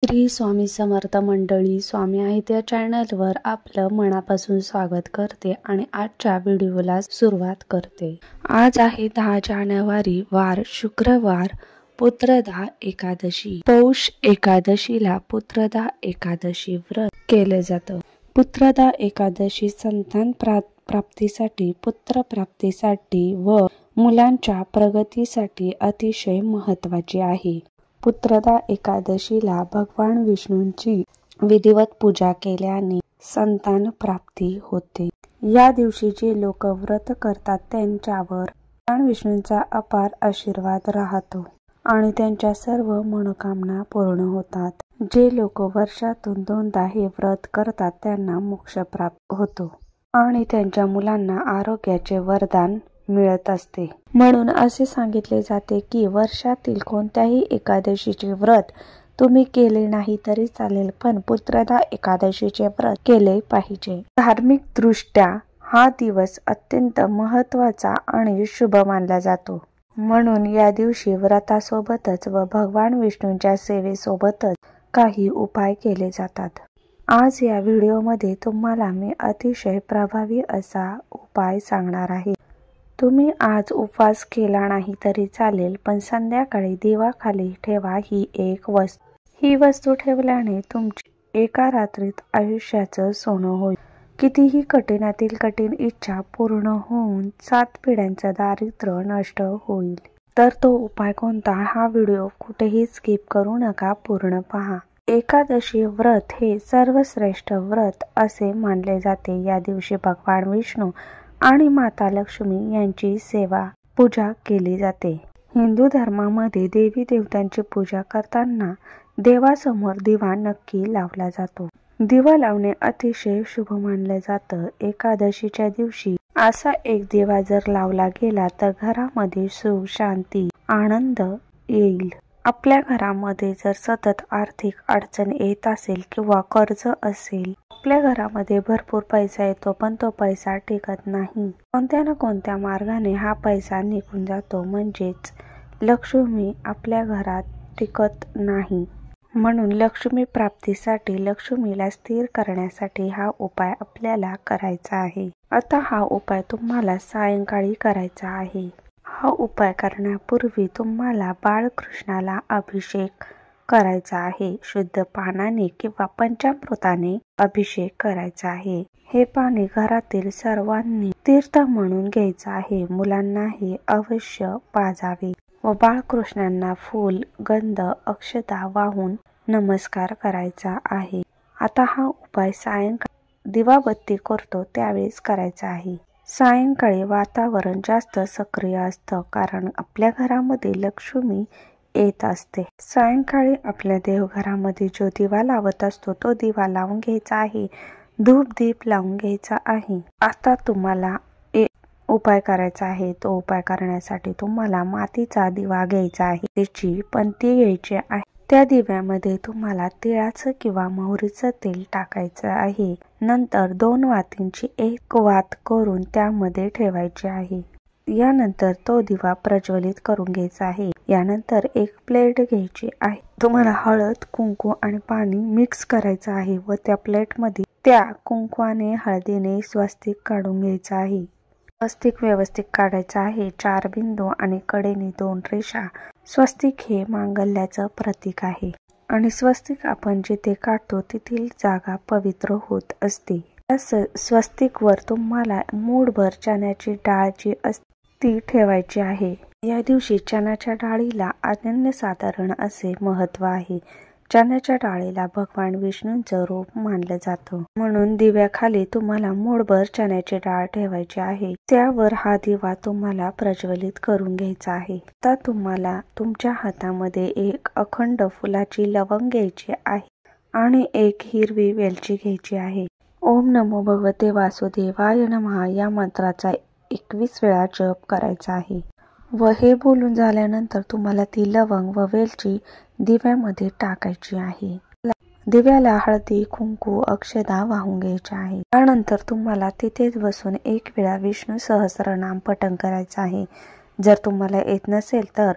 श्री स्वामी समर्थ मंडळी, स्वामी आहेत या चॅनलवर आपलं मनापासून स्वागत करते आणि आजच्या व्हिडिओला सुरुवात करते। आज आहे 10 जानेवारी, वार शुक्रवार, पुत्रदा एकादशी। पौष एकादशीला पुत्रदा एकादशी व्रत केले जातं। पुत्रदा एकादशी संतान प्राप्तीसाठी, पुत्र प्राप्तीसाठी व मुलांच्या प्रगतीसाठी अतिशय महत्त्वाची आहे। पुत्रदा एकादशीला भगवान विष्णूंची विधिवत पूजा केल्याने संतान प्राप्ती होते। या दिवशी जे लोक व्रत करतात त्यांच्यावर भगवान विष्णूंचा अपार आशीर्वाद राहतो आणि त्यांच्या सर्व मनोकामना पूर्ण होतात। जे लोक वर्षातून 2दा हे व्रत करतात त्यांना मोक्ष प्राप्त होतो आणि त्यांच्या मुलांना आरोग्याचे वरदान मिळत असते। म्हणून असे सांगितले जाते की वर्षातील कोणत्याही एकादशीचे व्रत तुम्ही केले नाही तरी चालेल, पण पुत्रदा एकादशीचे व्रत केले पाहिजे। धार्मिक दृष्ट्या हा दिवस अत्यंत महत्त्वाचा आणि शुभ मानला जातो। म्हणून या दिवशी व्रतासोबतच व भगवान विष्णूंच्या सेवेसोबतच काही उपाय केले जातात। आज या व्हिडिओमध्ये तुम्हाला मी अतिशय प्रभावी असा उपाय सांगणार आहे। तुम्ही आज उपवास केला नाही तरी चालेल, पण संध्याकाळी दिवा खाली ठेवा ही वस्तू ठेवल्याने तुमची एका रात्रीत आयुष्याचं सोनं होईल। कितीही कठीणातील कठीण इच्छा पूर्ण होऊन 7 पिढ्यांचं दारिद्र्य नष्ट होईल। तर तो उपाय कोणता, हा व्हिडिओ कुठेही स्किप करू नका, पूर्ण पहा। एकादशी व्रत हे सर्वश्रेष्ठ व्रत असे मानले जाते। या दिवशी भगवान विष्णू आणि माता लक्ष्मी यांची सेवा पूजा केली जाते। हिंदू धर्मामध्ये देवी देवतांची पूजा करताना देवासमोर दिवा नक्की लावला जातो। दिवा लावणे अतिशय शुभ मानलं जातं। एकादशीच्या दिवशी असा एक दिवा जर लावला गेला तर घरामध्ये सुख, शांती, आनंद येईल। आपल्या घरामध्ये जर सतत आर्थिक अडचण येत असेल किंवा कर्ज असेल, आपल्या घरामध्ये भरपूर पैसा येतो पण तो पैसा टिकत नाही, कोणत्या ना कोणत्या मार्गाने हा पैसा निघून जातो, म्हणजेच लक्ष्मी आपल्या घरात टिकत नाही। म्हणून लक्ष्मी प्राप्तीसाठी, लक्ष्मीला स्थिर करण्यासाठी हा उपाय आपल्याला करायचा आहे। आता हा उपाय तुम्हाला सायंकाळी करायचा आहे। हा उपाय करण्यापूर्वी तुम्हाला बाळकृष्णाला अभिषेक करायचा आहे। शुद्ध पानाने किंवा पंचामृताने अभिषेक करायचा आहे। हे पाणी घरातील सर्वांनी तीर्थ म्हणून घ्यायचं आहे। मुलांनाही अवश्य पाजावे व बाळकृष्णांना फूल, गंध, अक्षता वाहून नमस्कार करायचा आहे। आता हा उपाय सायंकाळी दिवाबत्ती करतो त्यावेळेस करायचा आहे। सायंकाळी वातावरण जास्त सक्रिय असतं कारण आपल्या घरामध्ये लक्ष्मी येत असते। सायंकाळी आपल्या देवघरामध्ये जो दिवा लावत असतो तो दिवा लावून घ्यायचा आहे, धूप दीप लावून घ्यायचा आहे। आता तुम्हाला उपाय करायचा आहे। तो उपाय करण्यासाठी तुम्हाला मातीचा दिवा घ्यायचा आहे, त्याची पंती घ्यायची आहे। त्या दिव्यामध्ये तुम्हाला तिळाचं किंवा मोहरीचं तेल टाकायचं आहे। नंतर 2 वातींची एक वात करून त्यामध्ये ठेवायची आहे। यानंतर तो दिवा प्रज्वलित करून घ्यायचा आहे। यानंतर एक प्लेट घ्यायची आहे। तुम्हाला हळद, कुंकू आणि पाणी मिक्स करायचं आहे व त्या प्लेटमध्ये त्या कुंकवाने, हळदीने स्वस्तिक काढून घ्यायचं आहे। स्वस्तिक व्यवस्थित काढायचं आहे। 4 बिंदू आणि कडेने 2 रेषा। स्वस्तिक हे मांगल्याचं प्रतीक आहे आणि स्वस्तिक आपण जिथे काढतो तेथील जागा पवित्र होत असते। या स्वस्तिकवर तुम्हाला मूठभर चण्याची डाळ जी असते ती ठेवायची आहे। या दिवशी चण्याच्या डाळीला अनन्यसाधारण असे महत्त्व आहे। चण्याच्या डाळीला भगवान विष्णूंचं रूप मानलं जातं। म्हणून दिव्याखाली तुम्हाला मूठभर चण्याची डाळ ठेवायची आहे। त्यावर हा दिवा तुम्हाला प्रज्वलित करून घ्यायचा आहे। आता तुम्हाला तुमच्या हातामध्ये एक अखंड फुलाची लवंग घ्यायची आहे आणि एक हिरवी वेलची घ्यायची आहे। ओम नमो भगवते वासुदेवाय नमः या मंत्राचा 21 वेळा जप करायचा आहे व हे बोलून झाल्यानंतर तुम्हाला ती लवंग व वेलची दिव्यामध्ये टाकायची आहे। दिव्याला हळदी, कुंकू, अक्षता वाहून घ्यायच्या आहे। त्यानंतर तुम्हाला तिथेच बसून 1 वेळा विष्णू सहस्त्रनाम पठण करायचं आहे। जर तुम्हाला येत नसेल तर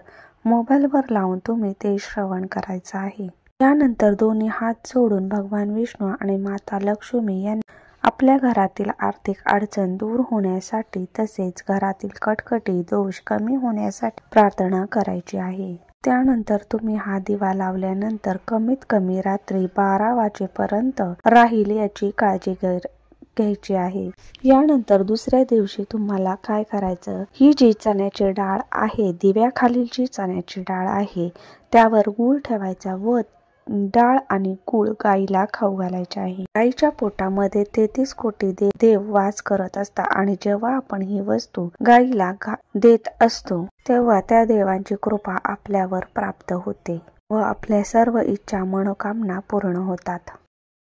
मोबाईलवर लावून तुम्ही ते श्रवण करायचं आहे। यानंतर दोन्ही हात जोडून भगवान विष्णू आणि माता लक्ष्मी यांना आपल्या घरातील आर्थिक अडचण दूर होण्यासाठी तसेच घरातील कटकटी दोष कमी होण्यासाठी प्रार्थना करायची आहे। त्यानंतर तुम्ही हा दिवा लावल्यानंतर कमीत कमी रात्री 12 वाजेपर्यंत राहील याची काळजी घ्यायची आहे। यानंतर दुसऱ्या दिवशी तुम्हाला काय करायचं, ही जी चण्याची डाळ आहे, दिव्याखालील जी चण्याची डाळ आहे त्यावर गूळ ठेवायचा व डाळ आणि गूळ गाईला खाऊ घालायचे आहे। गाईच्या पोटामध्ये 33 कोटी देव वास करत असतात आणि जेव्हा आपण ही वस्तू गाईला देत असतो तेव्हा त्या देवांची कृपा आपल्यावर प्राप्त होते व आपल्या सर्व इच्छा मनोकामना पूर्ण होतात।